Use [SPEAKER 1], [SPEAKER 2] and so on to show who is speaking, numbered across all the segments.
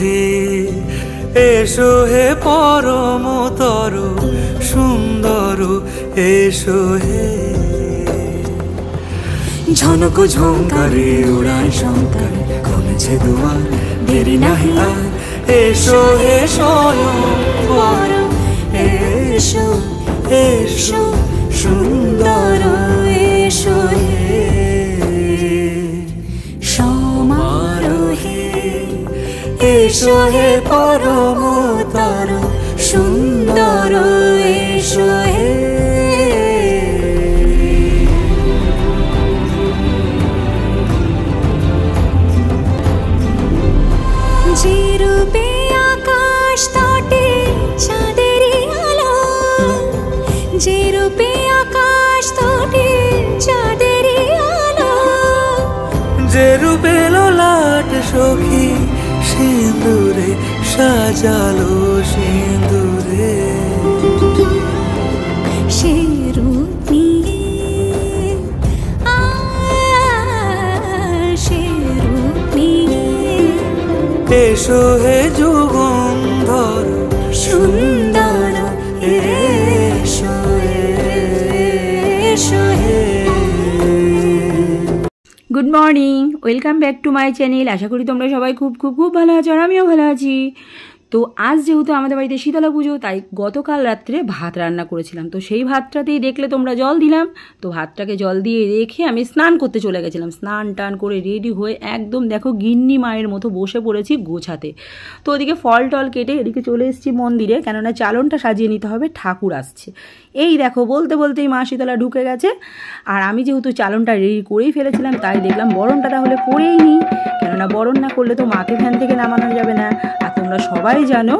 [SPEAKER 1] হে এসো হে পরমতর সুন্দর এসো হে ঝনক ঝঙ্কারে উড়ায় শঙ্কারে খুলেছে দুয়ার দেরি নাহি আর এসো হে স্বয়ং এসো এসো সুন্দর এসো হে সমারোহে এসো হে পরমতর সুন্দর এসো হে যে রূপে আকাশ তটে চাঁদেরই আলো যে রূপে আকাশ তটে চাঁদেরই আলো যে রূপে ললাট সখী সিঁদুরে সাজালো সিঁদুরে সে রূপ নিয়ে সে রূপ নিয়ে এসো হে যুগন্ধর সুন্দর এসো এসো হে।
[SPEAKER 2] Good morning, welcome back to my channel. আশা করি তোমরা সবাই খুব খুব খুব ভালো আছো আর আমিও ভালো আছি। তো আজ যেহেতু আমাদের বাড়িতে শীতলা পুজো, তাই গতকাল রাত্রে ভাত রান্না করেছিলাম। তো সেই ভাতটাতেই দেখলে তোমরা জল দিলাম। তো ভাতটাকে জল দিয়ে রেখে আমি স্নান করতে চলে গেছিলাম। স্নান টান করে রেডি হয়ে একদম দেখো গিন্নি মায়ের মতো বসে পড়েছি গোছাতে। তো ওদিকে ফল টল কেটে এদিকে চলে এসেছি মন্দিরে, কেননা চালনটা সাজিয়ে নিতে হবে, ঠাকুর আসছে। এই দেখো বলতে বলতেই মা শীতলা ঢুকে গেছে। আর আমি যেহেতু চালনটা রেডি করেই ফেলেছিলাম, তাই দেখলাম বরণটা তাহলে করেই নিই, কেননা বরণ না করলে তো মাকে ফ্যান থেকে নামানো যাবে না। আর তোমরা সবাই জানো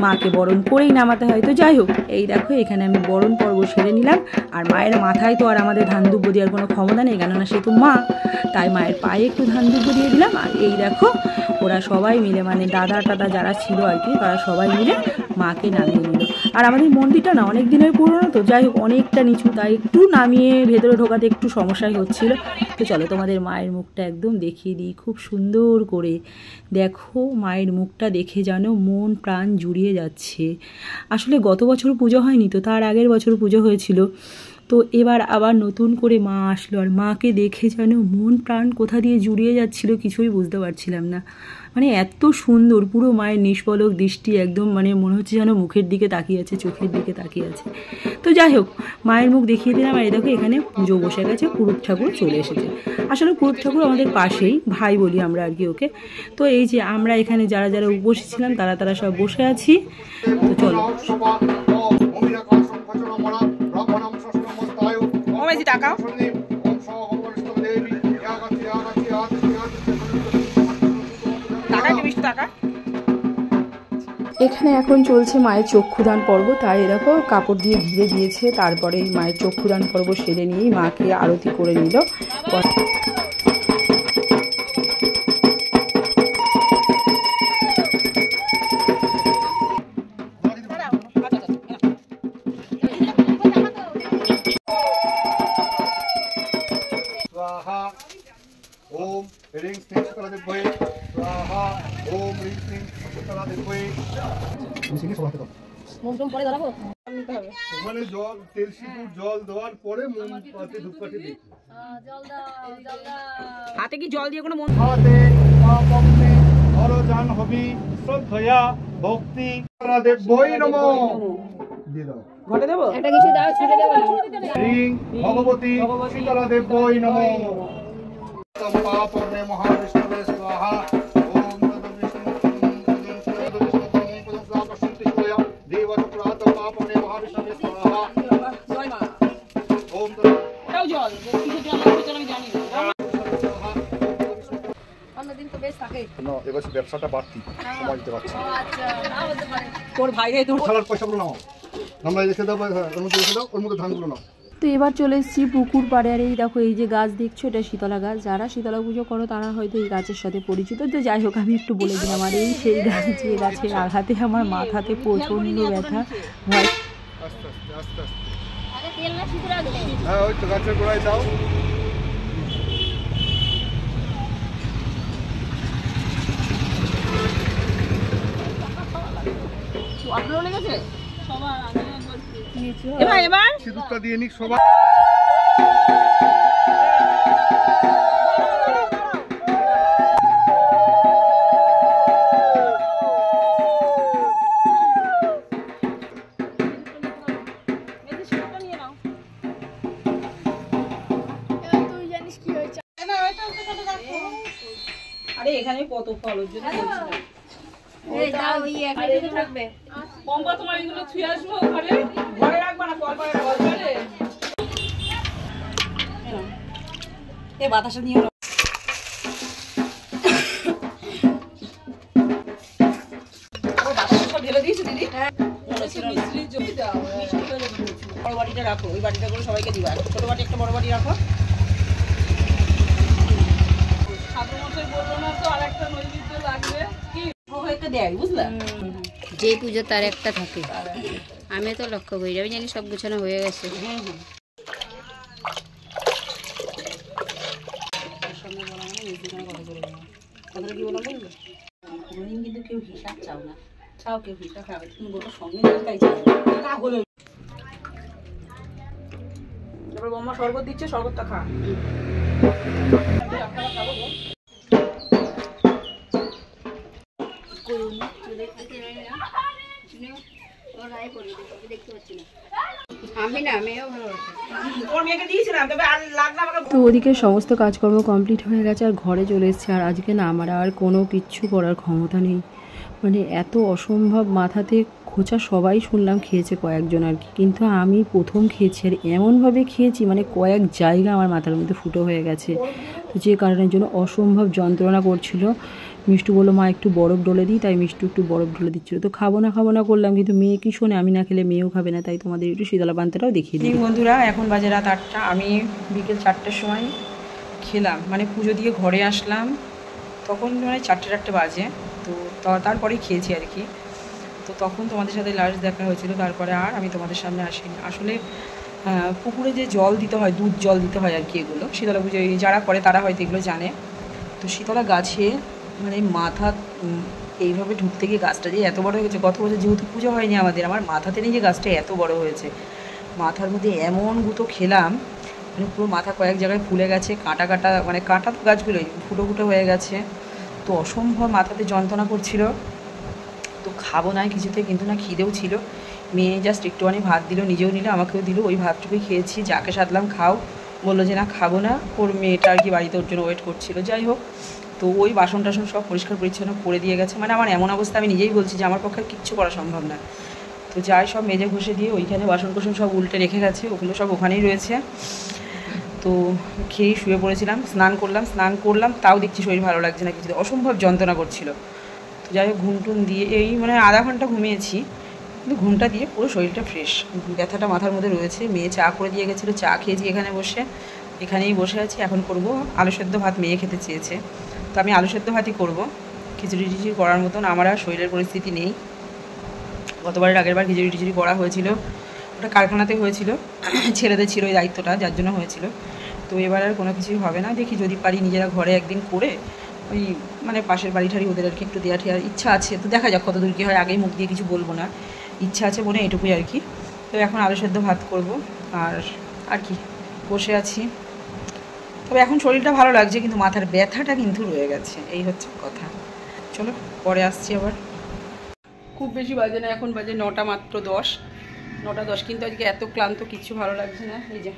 [SPEAKER 2] মাকে বরণ করেই নামাতে হয়। তো যাই হোক, এই দেখো এখানে আমি বরণ পর্ব সেরে নিলাম। আর মায়ের মাথায় তো আর আমাদের ধান দুব্য দেওয়ার কোনো ক্ষমতা নেই, কেননা সে তো মা, তাই মায়ের পায়ে একটু ধান দুব্য দিয়ে দিলাম। আর এই দেখো ওরা সবাই মিলে, মানে দাদা টাদা যারা ছিল আর কি, তারা সবাই মিলে মাকে নামিয়ে নিল। আর আমাদের মন্দিরটা না অনেক দিনের পুরনো, তো যাই হোক অনেকটা নিচু, তাই একটু নামিয়ে ভেতরে ঢোকাতে একটু সমস্যাই হচ্ছিল। তো চলো তোমাদের মায়ের মুখটা একদম দেখিয়ে দিই খুব সুন্দর করে। দেখো মায়ের মুখটা দেখে যেন মন প্রাণ জুড়িয়ে যাচ্ছে। আসলে গত বছর পুজো হয়নি, তো তার আগের বছর পুজো হয়েছিল। তো এবার আবার নতুন করে মা আসলো, আর মাকে দেখে যেন মন প্রাণ কোথা দিয়ে জুড়িয়ে যাচ্ছিল কিছুই বুঝতে পারছিলাম না। মানে এত সুন্দর, পুরো মায়ের নিষ্পলক দৃষ্টি, একদম মানে মনে হচ্ছে যেন মুখের দিকে তাকিয়ে আছে, চোখের দিকে তাকিয়ে আছে। তো যাই হোক মায়ের মুখ দেখিয়ে দিলাম। আর এই দেখো এখানে পুজো বসে গেছে, পুরুত ঠাকুর চলে এসেছে। আসলে পুরুত ঠাকুর আমাদের পাশেই, ভাই বলি আমরা আর কি ওকে। তো এই যে আমরা এখানে যারা যারা উপস্থিত ছিলাম তারা সব বসে আছি। তো চলো টাকা এখানে এখন চলছে মায়ের চক্ষুদান পর্ব, তাই দেখো কাপড় দিয়ে ঘিরে দিয়েছে। তারপরে মায়ের চক্ষুদান পর্ব সেরে নিয়েই মাকে আরতি করে নিল।
[SPEAKER 3] ओम ह्रीं श्रीं शुक्लादेव्यै स्वाहा ओम ह्रीं श्रीं शुक्लादेव्यै মিশিয়ে সবাইকে দাও। মোমটম পরে ধরাবো নিতে হবে। ওখানে জল তেল সিঁদুর জল দেওয়ার পরে মোমবাতি ধূপকাঠি দিই। জল দাও
[SPEAKER 2] হাতে কি জল দিয়ে কোনো মন
[SPEAKER 3] হাতে পাপমে অরজান হবি শ্রদ্ধয়া ভক্তি দেবৈ নমো দিয়ে দাও।
[SPEAKER 2] ঘটে দেব
[SPEAKER 4] একটা কিছু দাও, ছেড়ে দেব।
[SPEAKER 3] ह्रीं भगवती शीतलादेव्यै नमो। पापमे महाविष्णवे स्वाहा ओम तद्विष्णु देवचक्रात पापमे महाविष्णवे स्वाहा ओम
[SPEAKER 4] দাও জল, কিছু জল লাগবে আমি জানি না। অন্যদিন তো বেশ থাকে
[SPEAKER 3] না, এবার ব্যবসাটা বাড়তি সময় দিতে পারছি।
[SPEAKER 4] আচ্ছা না হতে পারে।
[SPEAKER 2] তোর ভাইরে তোর
[SPEAKER 3] খেলার পয়সাগুলো নাও, আমরা রেখে দাও, ওর মধ্যে রেখে দাও, ওর মধ্যে ধানগুলো নাও।
[SPEAKER 2] তো এবার চলে এসেছি পুকুর পাড়ে। আর এই দেখো এই যে গাছ দেখছো, এটা শীতলা গাছ। যারা শীতলা পুজো করো তারা হয়তো এই গাছের সাথে পরিচিত। তো যাই হোক আমি একটু বলে দিলাম। আর এই সেই গাছ, যে গাছের আঘাতে আমার মাথাতে প্রচণ্ড ব্যথা হয়।
[SPEAKER 3] আস্তে আস্তে আস্তে আস্তে
[SPEAKER 4] আগে তেল না সিঁদুর রাখবে।
[SPEAKER 3] হ্যাঁ ওই তো গাছের গোড়ায় দাও।
[SPEAKER 2] এবার
[SPEAKER 3] সিঁদুরটা দিয়ে নিক সবাই।
[SPEAKER 2] আরে এখানে কত ফল ওর জন্য
[SPEAKER 4] থাকবে
[SPEAKER 2] পম্পা তোমার এগুলো ছুঁয়ে আসবো ঘরে ঘরে রাখবা না কল করে কল করে এই বাতাসা নিয়ে নাও ও বাতাসা সব ঢেলে দিয়েছো দিদি হ্যাঁ মনে ছিল মিষ্টি জমি দাও মিষ্টি হয়ে যাবে বড় বাটিটা রাখো ওই বাটিটা করে সবাইকে দিবা ছোট বাটি একটা বড় বাটি রাখো
[SPEAKER 5] যে পুজো তার একটা থাকে আমি তো লক্ষ্য করি আমি জানি সব গুছানো হয়ে গেছে
[SPEAKER 2] কিন্তু কেউ হিসাব চাও না চাও কেউ হিসাব খাবে তুমি বলো সঙ্গে তাই চাও তাহলে এবার বম্মা শরবত দিচ্ছে শরবতটা খা তো ওদিকে সমস্ত কাজকর্ম কমপ্লিট হয়ে গেছে আর ঘরে চলে এসেছে আর আজকে না আমার আর কোনো কিচ্ছু করার ক্ষমতা নেই মানে এত অসম্ভব মাথাতে খোঁচা সবাই শুনলাম খেয়েছে কয়েকজন আর কি কিন্তু আমি প্রথম খেয়েছি আর এমনভাবে খেয়েছি মানে কয়েক জায়গা আমার মাথার মধ্যে ফুটো হয়ে গেছে তো যে কারণের জন্য অসম্ভব যন্ত্রণা করছিল মিষ্টু বললো মা একটু বরফ ডলে দিই তাই মিষ্টু একটু বরফ ডলে দিচ্ছিলো তো খাবো না করলাম কিন্তু মেয়ে কি শোনে আমি না খেলে মেয়েও খাবে না তাই তোমাদের একটু শীতলা পান্তাটাও দেখিয়ে দিই বন্ধুরা এখন বাজে রাত 8টা আমি বিকেল 4টার সময় খেলাম মানে পুজো দিয়ে ঘরে আসলাম তখন মানে 4টে বাজে তো তারপরেই খেয়েছি আর কি তো তখন তোমাদের সাথে লাস্ট দেখা হয়েছিল তারপরে আর আমি তোমাদের সামনে আসিনি আসলে পুকুরে যে জল দিতে হয় দুধ জল দিতে হয় আর কি এগুলো শীতলা পুজো যারা করে তারা হয়তো এগুলো জানে তো শীতলা গাছে মানে মাথা এইভাবে ঢুকতে গিয়ে গাছটা যে এত বড় হয়েছে গত বছর যেহেতু পুজো হয়নি আমার মাথাতে নিয়ে যে গাছটা এত বড় হয়েছে মাথার মধ্যে এমন গুঁতো খেলাম মানে পুরো মাথা কয়েক জায়গায় ফুলে গেছে কাটা মানে কাটা তো গাছগুলোই ফুটো হয়ে গেছে তো অসম্ভব মাথাতে যন্ত্রণা করছিল তো খাবো না কিছুতে কিন্তু না খিদেও ছিল মেয়ে জাস্ট একটুখানি ভাত দিল নিজেও নিল আমাকেও দিল ওই ভাতটুকুই খেয়েছি যাকে সাধলাম খাও বললো যে না খাবো না ওর মেয়েটা আর কি বাড়িতে ওর জন্য ওয়েট করছিল যাই হোক তো ওই বাসন টাসন সব পরিষ্কার পরিচ্ছন্ন করে দিয়ে গেছে মানে আমার এমন অবস্থা আমি নিজেই বলছি যে আমার পক্ষে কিচ্ছু করা সম্ভব না তো যাই সব মেজে ঘষে দিয়ে ওইখানে বাসন কোসন সব উল্টে রেখে গেছে ওগুলো সব ওখানেই রয়েছে তো খেয়েই শুয়ে পড়েছিলাম স্নান করলাম তাও দেখছি শরীর ভালো লাগছে না কিছু অসম্ভব যন্ত্রণা করছিল তো যাই হোক ঘুমটুন দিয়ে এই মানে আধা ঘন্টা ঘুমিয়েছি কিন্তু ঘুমটা দিয়ে পুরো শরীরটা ফ্রেশ ব্যথাটা মাথার মধ্যে রয়েছে মেয়ে চা করে দিয়ে গেছিলো চা খেয়েছি এখানেই বসে আছি এখন করব আলু সেদ্ধ ভাত মেয়ে খেতে চেয়েছে তো আমি আলু সেদ্ধ ভাতই করবো খিচুড়ি টিচুড়ি করার মতন আমার আর শরীরের পরিস্থিতি নেই গতবারের আগের বার খিচুড়ি টিচুড়ি করা হয়েছিল ওটা কারখানাতে হয়েছিল ছেলেদের ছিল ওই দায়িত্বটা যার জন্য হয়েছিল তো এবার আর কোনো কিছুই হবে না দেখি যদি পারি নিজেরা ঘরে একদিন করে ওই মানে পাশের বাড়ি ঠাড়ি ওদের আর কি একটু দেওয়া ঠেয়ার ইচ্ছা আছে তো দেখা যাক কত দূর কী হয় আগেই মুখ দিয়ে কিছু বলবো না ইচ্ছা আছে মনে এটুকুই আর কি তো এখন আলু সেদ্ধ ভাত করব আর কি বসে আছি তবে এখন শরীরটা ভালো লাগছে কিন্তু মাথার ব্যথাটা কিন্তু রয়ে গেছে এই হচ্ছে কথা চলো পরে আসছি আবার খুব বেশি বাজে না এখন বাজে 9টা মাত্র 9:10 কিন্তু আজকে এত ক্লান্ত কিচ্ছু ভালো লাগছে না এই যে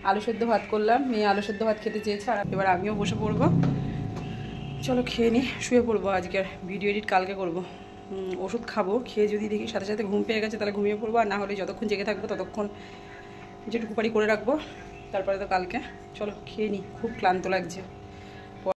[SPEAKER 2] আলু সেদ্ধ ভাত করলাম মেয়ে আলু সেদ্ধ ভাত খেতে চেয়েছে আর এবার আমিও বসে পড়বো চলো খেয়ে নিই শুয়ে পড়বো আজকে আর ভিডিও এডিট কালকে করবো ওষুধ খাবো খেয়ে যদি দেখি সাথে সাথে ঘুম পেয়ে গেছে তাহলে ঘুমিয়ে পড়বো আর না হলে যতক্ষণ জেগে থাকবো ততক্ষণ যেটুকু পারি করে রাখবো তারপরে তো কালকে চলো খেয়ে নিই খুব ক্লান্ত লাগছে